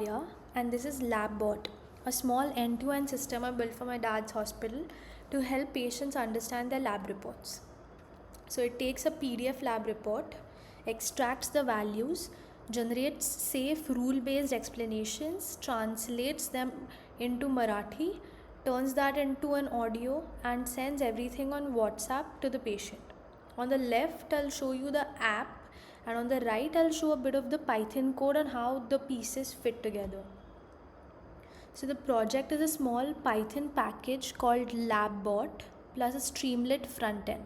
Yeah, and this is LabBot, a small end-to-end system I built for my dad's hospital to help patients understand their lab reports. So it takes a PDF lab report, extracts the values, generates safe rule-based explanations, translates them into Marathi, turns that into an audio, and sends everything on WhatsApp to the patient. On the left, I'll show you the app, and on the right, I'll show a bit of the Python code and how the pieces fit together. So the project is a small Python package called LabBot plus a Streamlit front end.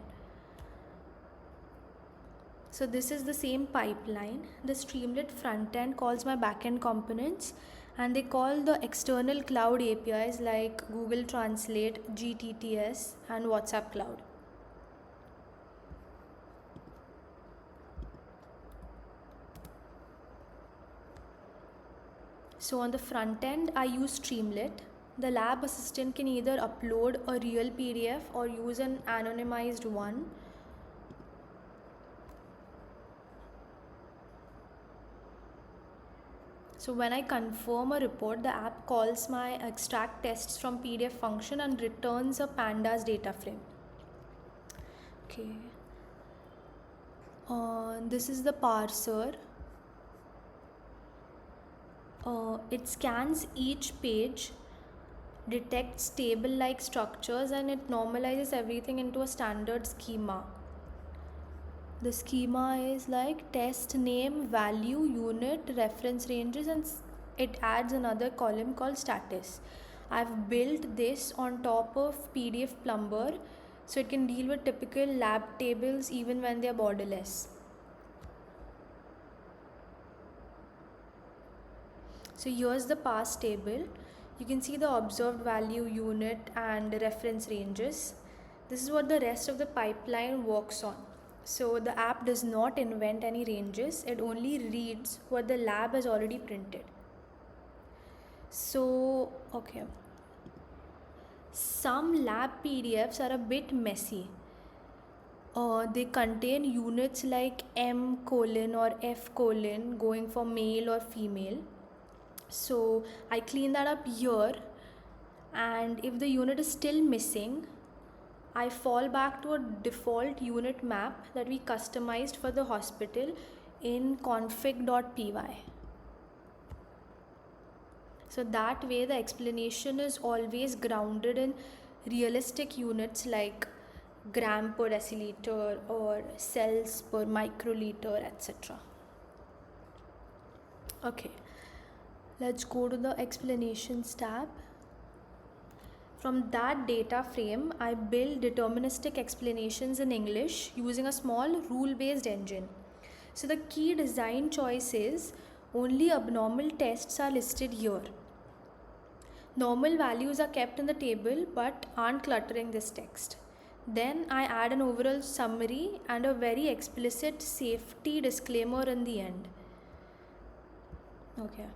So this is the same pipeline. The Streamlit front end calls my backend components, and they call the external cloud APIs like Google Translate, GTTS, and WhatsApp Cloud. So on the front end, I use Streamlit. The lab assistant can either upload a real PDF or use an anonymized one. So when I confirm a report, the app calls my extract tests from PDF function and returns a pandas data frame. Okay. This is the parser. It scans each page, detects table-like structures, and it normalizes everything into a standard schema. The schema is like test name, value, unit, reference ranges, and it adds another column called status. I've built this on top of PDF Plumber so it can deal with typical lab tables even when they are borderless. So here's the pass table. You can see the observed value, unit, and reference ranges. This is what the rest of the pipeline works on. So the app does not invent any ranges, it only reads what the lab has already printed. So, okay. Some lab PDFs are a bit messy. They contain units like M colon or F colon going for male or female. So I clean that up here, and if the unit is still missing, I fall back to a default unit map that we customized for the hospital in config.py. So that way the explanation is always grounded in realistic units like gram per deciliter or cells per microliter, etc. Okay, let's go to the explanations tab. From that data frame, I build deterministic explanations in English using a small rule-based engine. So the key design choice is only abnormal tests are listed here. Normal values are kept in the table but aren't cluttering this text. Then I add an overall summary and a very explicit safety disclaimer in the end. Okay.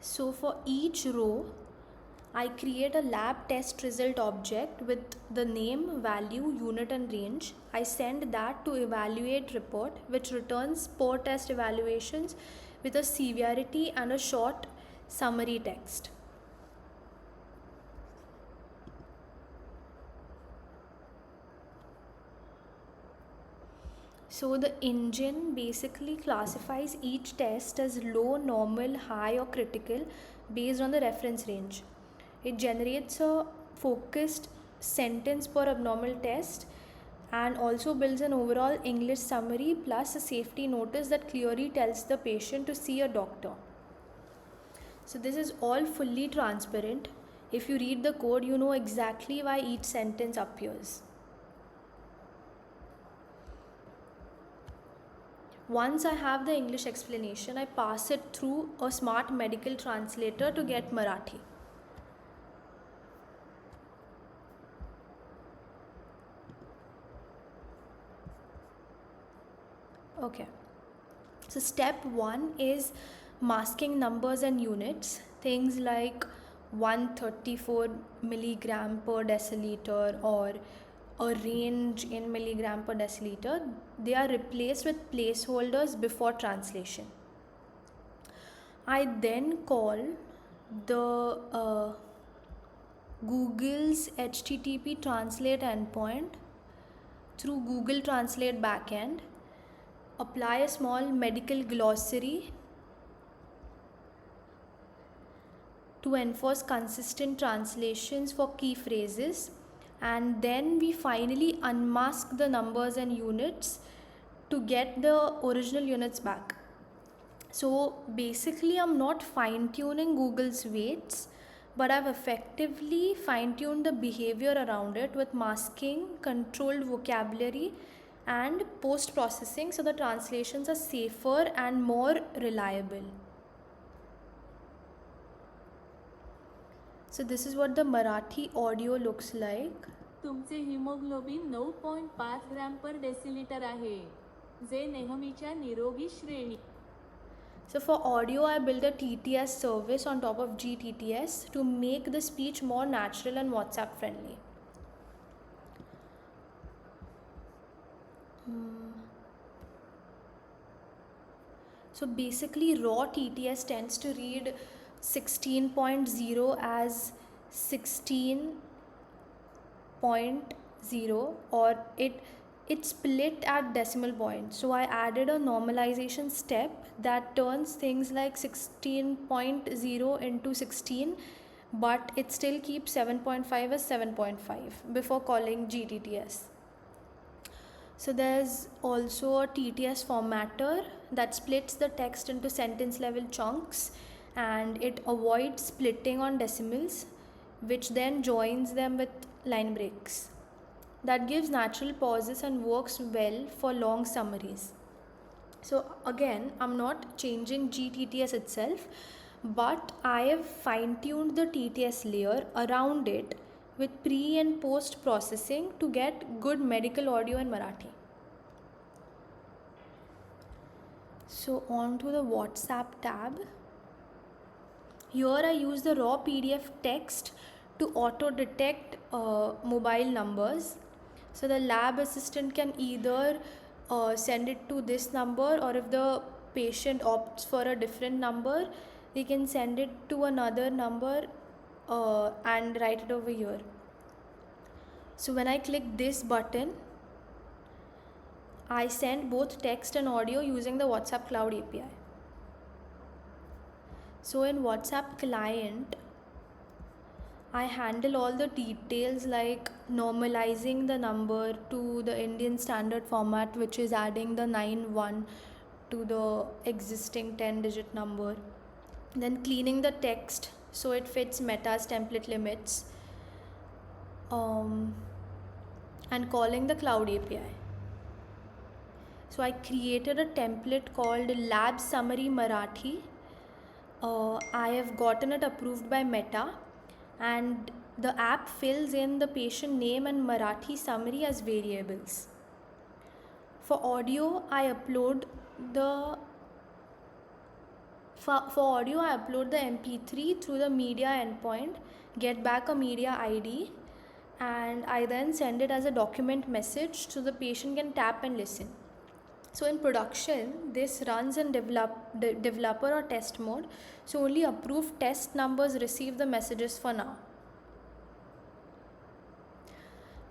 So for each row, I create a lab test result object with the name, value, unit and range. I send that to evaluate report, which returns per test evaluations with a severity and a short summary text. So the engine basically classifies each test as low, normal, high or critical based on the reference range. It generates a focused sentence per abnormal test and also builds an overall English summary plus a safety notice that clearly tells the patient to see a doctor. So this is all fully transparent. If you read the code, you know exactly why each sentence appears. Once I have the English explanation, I pass it through a smart medical translator to get Marathi. Okay. So step 1 is masking numbers and units, things like 134 milligram per deciliter or a range in milligram per deciliter, they are replaced with placeholders before translation. I then call the Google's HTTP translate endpoint through Google Translate backend, apply a small medical glossary to enforce consistent translations for key phrases, and then we finally unmask the numbers and units to get the original units back. So basically, I'm not fine tuning Google's weights, but I've effectively fine tuned the behavior around it with masking, controlled vocabulary, and post processing so the translations are safer and more reliable. So this is what the Marathi audio looks like. तुमचे haemoglobin 9.5 gram per decilitre आहे, जे नेहमीच्या निरोगी श्रेणी. So for audio, I built a TTS service on top of GTTS to make the speech more natural and WhatsApp friendly. So basically, raw TTS tends to read 16.0 as 16.0, or it split at decimal point. So I added a normalization step that turns things like 16.0 into 16, but it still keeps 7.5 as 7.5 before calling GTTS. So there's also a TTS formatter that splits the text into sentence level chunks, and it avoids splitting on decimals, which then joins them with line breaks. That gives natural pauses and works well for long summaries. So again, I'm not changing GTTS itself, but I have fine-tuned the TTS layer around it with pre and post processing to get good medical audio in Marathi. So on to the WhatsApp tab. Here I use the raw PDF text to auto detect mobile numbers. So the lab assistant can either send it to this number, or if the patient opts for a different number, they can send it to another number and write it over here. So when I click this button, I send both text and audio using the WhatsApp Cloud API. So in WhatsApp client, I handle all the details like normalizing the number to the Indian standard format, which is adding the 9-1 to the existing 10-digit number. Then cleaning the text so it fits Meta's template limits, and calling the Cloud API. So I created a template called Lab Summary Marathi. I have gotten it approved by Meta, and the app fills in the patient name and Marathi summary as variables. For audio, I upload the MP3 through the media endpoint, get back a media ID, and I then send it as a document message so the patient can tap and listen. So in production, this runs in developer or test mode, so only approved test numbers receive the messages for now.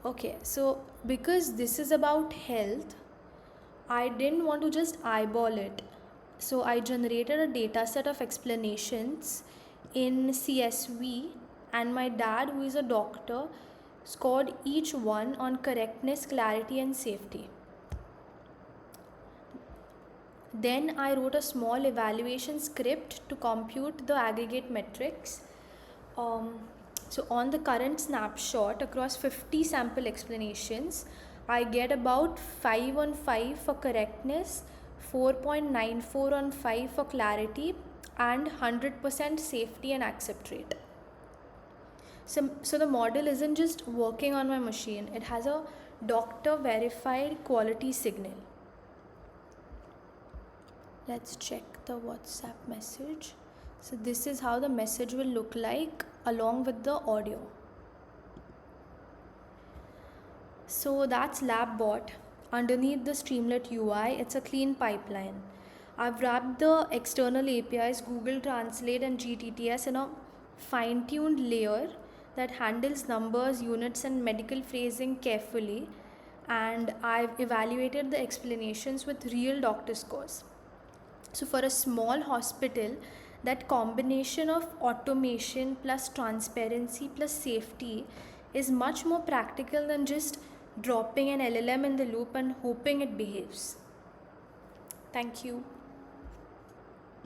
Okay, so because this is about health, I didn't want to just eyeball it. So I generated a data set of explanations in CSV, and my dad, who is a doctor, scored each one on correctness, clarity, and safety. Then I wrote a small evaluation script to compute the aggregate metrics. So on the current snapshot across 50 sample explanations, I get about 5 on 5 for correctness, 4.94 on 5 for clarity, and 100% safety and accept rate. So the model isn't just working on my machine, it has a doctor verified quality signal. Let's check the WhatsApp message. So this is how the message will look like along with the audio. So that's LabBot. Underneath the Streamlit UI, it's a clean pipeline. I've wrapped the external APIs, Google Translate and GTTS in a fine-tuned layer that handles numbers, units and medical phrasing carefully, and I've evaluated the explanations with real doctor scores. So for a small hospital, that combination of automation plus transparency plus safety is much more practical than just dropping an LLM in the loop and hoping it behaves. Thank you.